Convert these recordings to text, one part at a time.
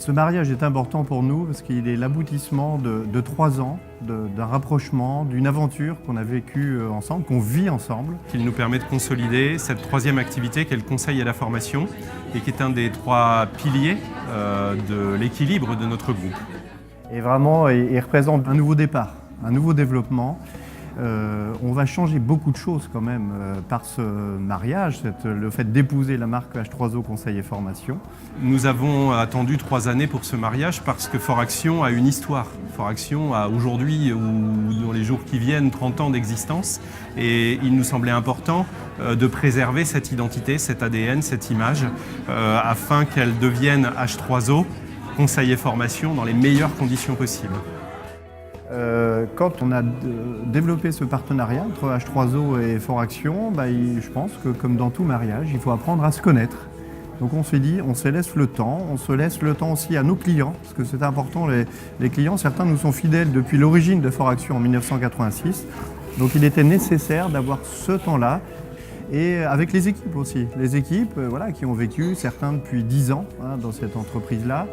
Ce mariage est important pour nous parce qu'il est l'aboutissement de 3 ans d'un rapprochement, d'une aventure qu'on a vécue ensemble, qu'on vit ensemble. Il nous permet de consolider cette troisième activité qui est le conseil et la formation et qui est un des 3 piliers de l'équilibre de notre groupe. Et vraiment, il représente un nouveau départ, un nouveau développement. On va changer beaucoup de choses quand même par ce mariage, le fait d'épouser la marque H3O Conseil et Formation. Nous avons attendu 3 années pour ce mariage parce que Fort Action a une histoire. Fort Action a aujourd'hui ou dans les jours qui viennent 30 ans d'existence et il nous semblait important de préserver cette identité, cet ADN, cette image afin qu'elle devienne H3O Conseil et Formation dans les meilleures conditions possibles. Quand on a développé ce partenariat entre H3O et Fort Action, je pense que comme dans tout mariage, il faut apprendre à se connaître. Donc on s'est dit, on se laisse le temps, on se laisse le temps aussi à nos clients, parce que c'est important, les clients, certains nous sont fidèles depuis l'origine de Fort Action en 1986. Donc il était nécessaire d'avoir ce temps-là. Et avec les équipes aussi, les équipes qui ont vécu, certains depuis 10 ans dans cette entreprise-là.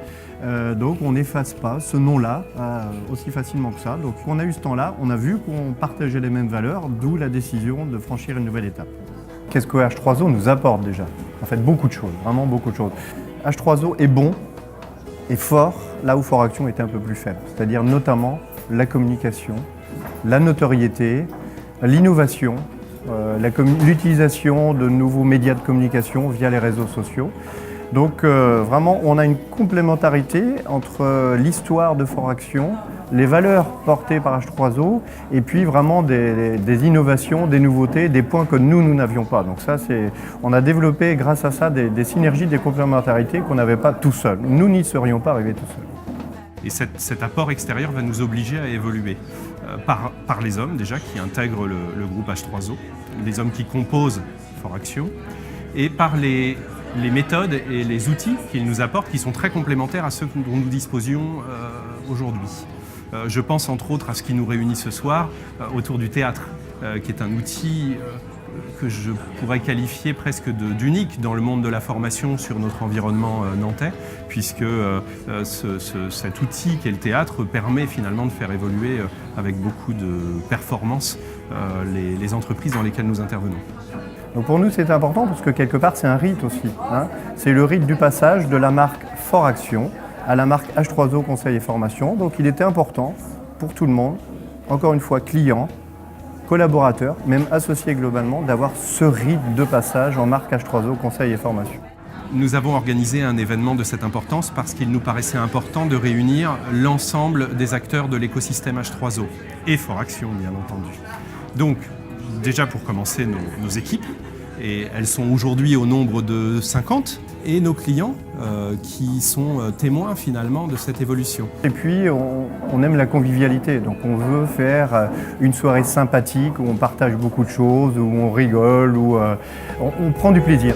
Donc on n'efface pas ce nom-là aussi facilement que ça. Donc on a eu ce temps-là, on a vu qu'on partageait les mêmes valeurs, d'où la décision de franchir une nouvelle étape. Qu'est-ce que H3O nous apporte déjà? En fait, beaucoup de choses, vraiment beaucoup de choses. H3O est bon et fort là où Fort Action était un peu plus faible, c'est-à-dire notamment la communication, la notoriété, l'innovation, l'utilisation de nouveaux médias de communication via les réseaux sociaux. Donc vraiment, on a une complémentarité entre l'histoire de Fort Action, les valeurs portées par H3O et puis vraiment des innovations, des nouveautés, des points que nous n'avions pas. Donc ça, on a développé grâce à ça des synergies, des complémentarités qu'on n'avait pas tout seul. Nous n'y serions pas arrivés tout seuls. Et cet apport extérieur va nous obliger à évoluer par les hommes déjà qui intègrent le groupe H3O, les hommes qui composent Fort Action, et par les méthodes et les outils qu'ils nous apportent qui sont très complémentaires à ceux dont nous disposions aujourd'hui. Je pense entre autres à ce qui nous réunit ce soir autour du théâtre, qui est un outil que je pourrais qualifier presque d'unique dans le monde de la formation sur notre environnement nantais, puisque cet outil qu'est le théâtre permet finalement de faire évoluer avec beaucoup de performance les entreprises dans lesquelles nous intervenons. Donc pour nous c'est important parce que quelque part c'est un rite aussi. C'est le rite du passage de la marque Fort Action à la marque H3O Conseil et Formation. Donc il était important pour tout le monde, encore une fois clients, collaborateurs, même associés globalement, d'avoir ce rite de passage en marque H3O Conseil et Formation. Nous avons organisé un événement de cette importance parce qu'il nous paraissait important de réunir l'ensemble des acteurs de l'écosystème H3O et Fort Action bien entendu. Donc déjà pour commencer nos équipes, et elles sont aujourd'hui au nombre de 50, et nos clients qui sont témoins finalement de cette évolution. Et puis on aime la convivialité, donc on veut faire une soirée sympathique où on partage beaucoup de choses, où on rigole, où on prend du plaisir.